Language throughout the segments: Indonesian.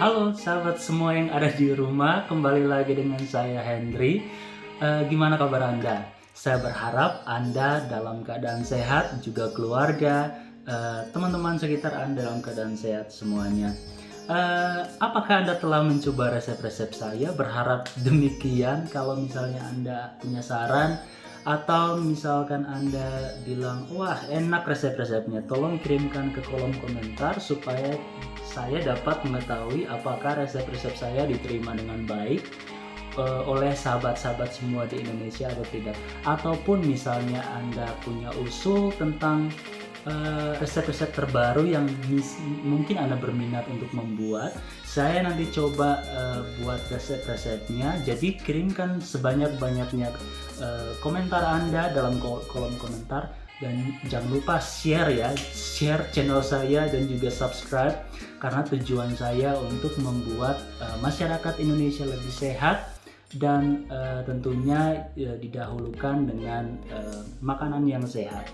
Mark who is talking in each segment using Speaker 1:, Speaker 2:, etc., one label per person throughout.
Speaker 1: Halo sahabat semua yang ada di rumah, kembali lagi dengan saya Henry. Gimana kabar Anda? Saya berharap Anda dalam keadaan sehat, juga keluarga, teman-teman sekitar Anda dalam keadaan sehat semuanya. Apakah Anda telah mencoba resep-resep saya? Berharap demikian. Kalau misalnya Anda punya saran, atau misalkan Anda bilang, wah enak resep-resepnya, tolong kirimkan ke kolom komentar supaya saya dapat mengetahui apakah resep-resep saya diterima dengan baik oleh sahabat-sahabat semua di Indonesia atau tidak. Ataupun misalnya Anda punya usul tentang resep-resep terbaru yang mungkin Anda berminat untuk membuat, saya nanti coba buat resep-resepnya. Jadi kirimkan sebanyak-banyaknya komentar Anda dalam kolom komentar, dan jangan lupa share channel saya dan juga subscribe, karena tujuan saya untuk membuat masyarakat Indonesia lebih sehat dan tentunya didahulukan dengan makanan yang sehat.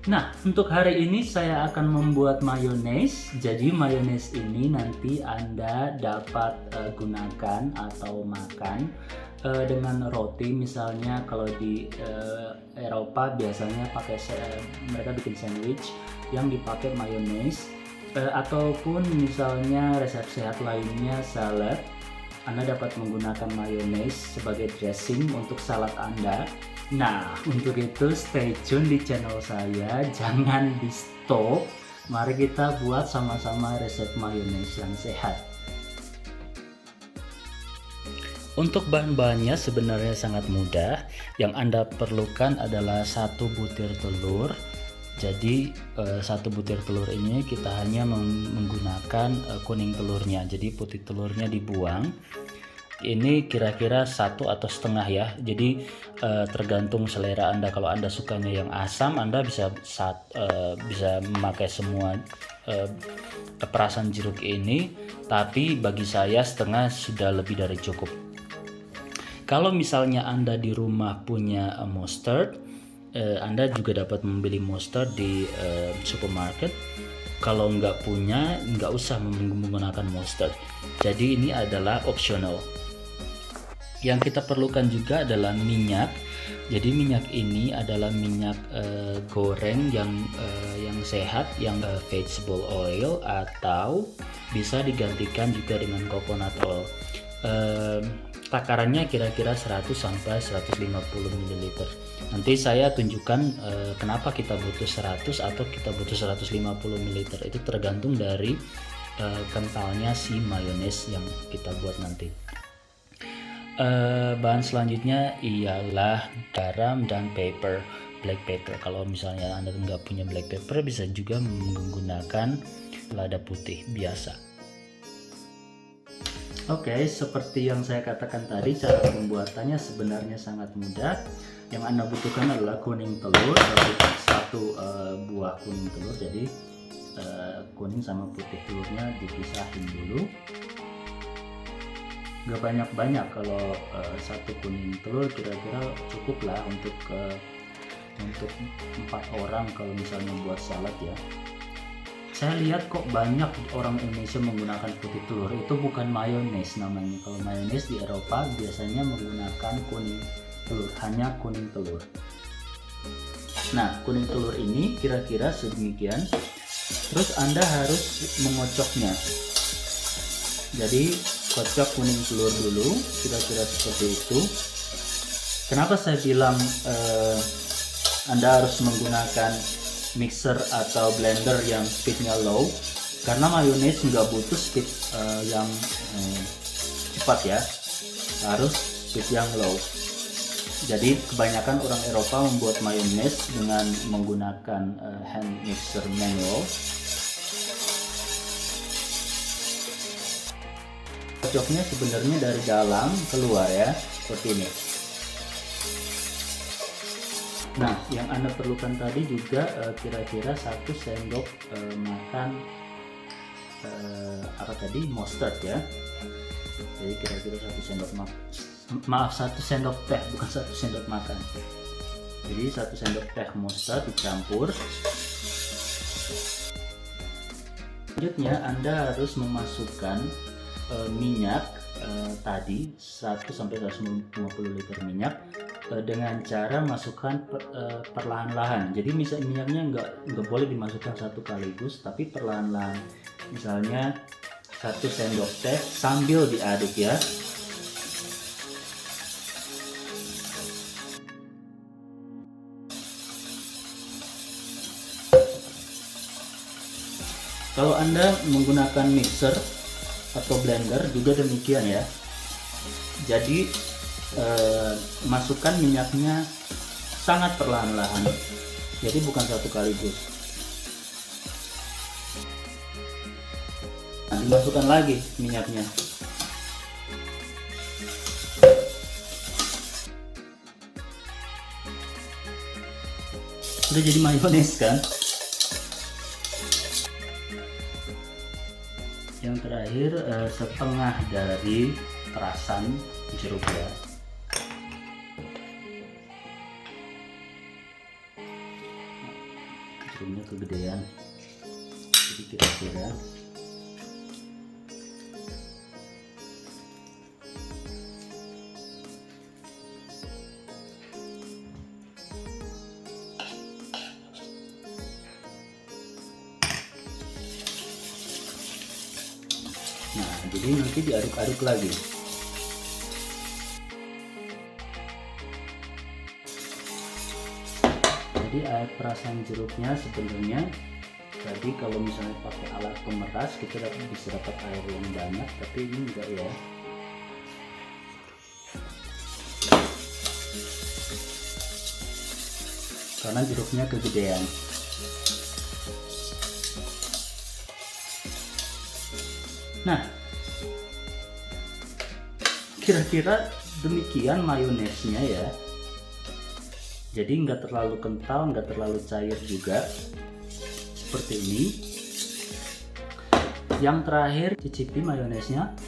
Speaker 1: Nah, untuk hari ini saya akan membuat mayones. Jadi mayones ini nanti Anda dapat gunakan atau makan dengan roti. Misalnya kalau di Eropa biasanya mereka bikin sandwich yang dipakai mayones, ataupun misalnya resep sehat lainnya salad. Anda dapat menggunakan mayones sebagai dressing untuk salad Anda. Nah, untuk itu stay tune di channel saya, jangan di stop. Mari kita buat sama-sama resep mayones yang sehat. Untuk bahan-bahannya sebenarnya sangat mudah. Yang Anda perlukan adalah 1 butir telur. Jadi 1 butir telur ini kita hanya menggunakan kuning telurnya, jadi putih telurnya dibuang. Ini kira-kira 1 atau setengah ya, jadi tergantung selera Anda. Kalau Anda sukanya yang asam, Anda bisa memakai semua perasan jeruk ini, tapi bagi saya setengah sudah lebih dari cukup. Kalau misalnya Anda di rumah punya mustard, Anda juga dapat membeli mustard di supermarket. Kalau nggak punya, nggak usah menggunakan mustard. Jadi ini adalah optional. Yang kita perlukan juga adalah minyak. Jadi minyak ini adalah minyak goreng yang sehat, yang vegetable oil, atau bisa digantikan juga dengan coconut oil. Takarannya kira-kira 100 sampai 150 ml. Nanti saya tunjukkan kenapa kita butuh 100 atau kita butuh 150 ml. Itu tergantung dari kentalnya si mayones yang kita buat nanti. Bahan selanjutnya ialah garam dan black pepper. Kalau misalnya Anda nggak punya black pepper, bisa juga menggunakan lada putih biasa. Oke, seperti yang saya katakan tadi, cara pembuatannya sebenarnya sangat mudah. Yang Anda butuhkan adalah kuning telur, satu buah kuning telur. Jadi kuning sama putih telurnya dipisahin dulu. Gak banyak-banyak, kalau 1 kuning telur kira-kira cukup lah untuk 4 orang kalau misalnya buat salad ya. Saya lihat kok banyak orang Indonesia menggunakan putih telur, itu bukan mayones namanya. Kalau mayones di Eropa biasanya menggunakan kuning telur, hanya kuning telur. Nah, kuning telur ini kira-kira sedemikian. Terus Anda harus mengocoknya. Jadi kocok kuning telur dulu, kira-kira seperti itu. Kenapa saya bilang Anda harus menggunakan mixer atau blender yang speednya low? Karena mayones nggak butuh speed yang cepat ya, harus speed yang low. Jadi kebanyakan orang Eropa membuat mayones dengan menggunakan hand mixer manual. Kocoknya sebenarnya dari dalam keluar ya, seperti ini. Nah, yang Anda perlukan tadi juga kira-kira 1 sendok makan mustard ya. Jadi kira-kira 1 sendok teh, bukan 1 sendok makan. Jadi 1 sendok teh mustard dicampur. Selanjutnya Anda harus memasukkan minyak tadi 1 sampai 150 liter minyak dengan cara masukkan perlahan-lahan. Jadi minyaknya nggak boleh dimasukkan satu kaligus, tapi perlahan-lahan. Misalnya 1 sendok teh sambil diaduk ya. Kalau Anda menggunakan mixer atau blender juga demikian ya. Jadi masukkan minyaknya sangat perlahan-lahan. Jadi bukan satu kaligus. Nah, dimasukkan lagi minyaknya. Udah jadi mayones kan? Yang terakhir setengah dari perasan jeruk ya. Jeruknya kegedean, jadi kira-kira jadi nanti diaduk-aduk lagi. Jadi air perasan jeruknya sebenarnya tadi kalau misalnya pakai alat pemeras kita bisa dapat air yang banyak, tapi ini enggak ya. Karena jeruknya kegedean. Nah, kira-kira demikian mayonesnya ya. Jadi nggak terlalu kental, nggak terlalu cair juga, seperti ini. Yang terakhir cicipi mayonesnya,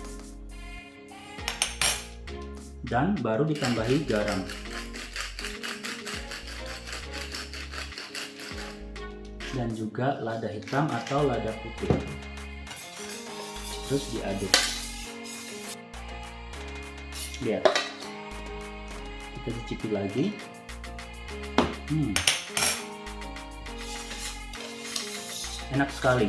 Speaker 1: dan baru ditambahi garam. Dan juga lada hitam atau lada putih. Terus diaduk. Lihat, kita cicipi lagi. Enak sekali.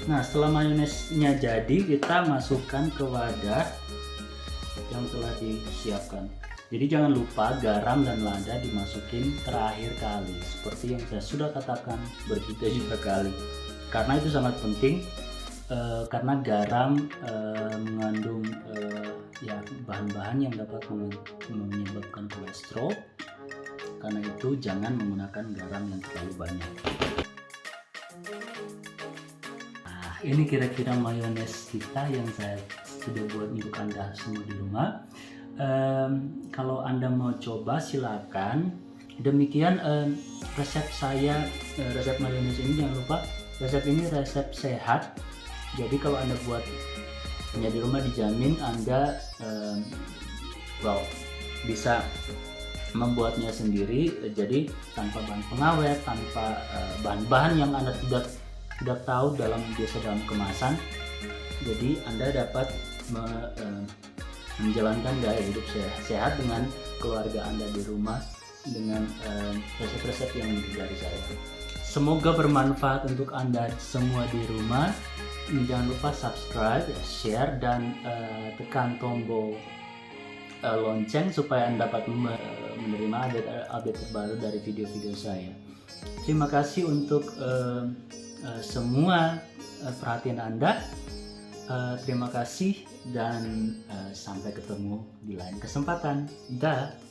Speaker 1: Nah, setelah mayonesnya jadi, kita masukkan ke wadah yang telah disiapkan. Jadi jangan lupa garam dan lada dimasukin terakhir kali, seperti yang saya sudah katakan berjuta-juta kali. Karena itu sangat penting, karena garam mengandung ya bahan-bahan yang dapat menyebabkan kolesterol. Karena itu jangan menggunakan garam yang terlalu banyak. Nah, ini kira-kira mayones kita yang saya sudah buat untuk Anda semua di rumah. Kalau Anda mau coba silakan. Demikian resep saya, resep mayones ini. Jangan lupa resep ini resep sehat. Jadi kalau Anda buatnya di rumah dijamin Anda bisa membuatnya sendiri. Jadi tanpa bahan pengawet, tanpa bahan-bahan yang Anda sudah tahu biasa dalam kemasan. Jadi Anda dapat menjalankan gaya hidup sehat dengan keluarga Anda di rumah dengan resep-resep yang dari saya. Semoga bermanfaat untuk Anda semua di rumah. Jangan lupa subscribe, share, dan tekan tombol lonceng supaya Anda dapat menerima update terbaru dari video-video saya. Terima kasih untuk semua perhatian Anda. Terima kasih dan sampai ketemu di lain kesempatan. Dah.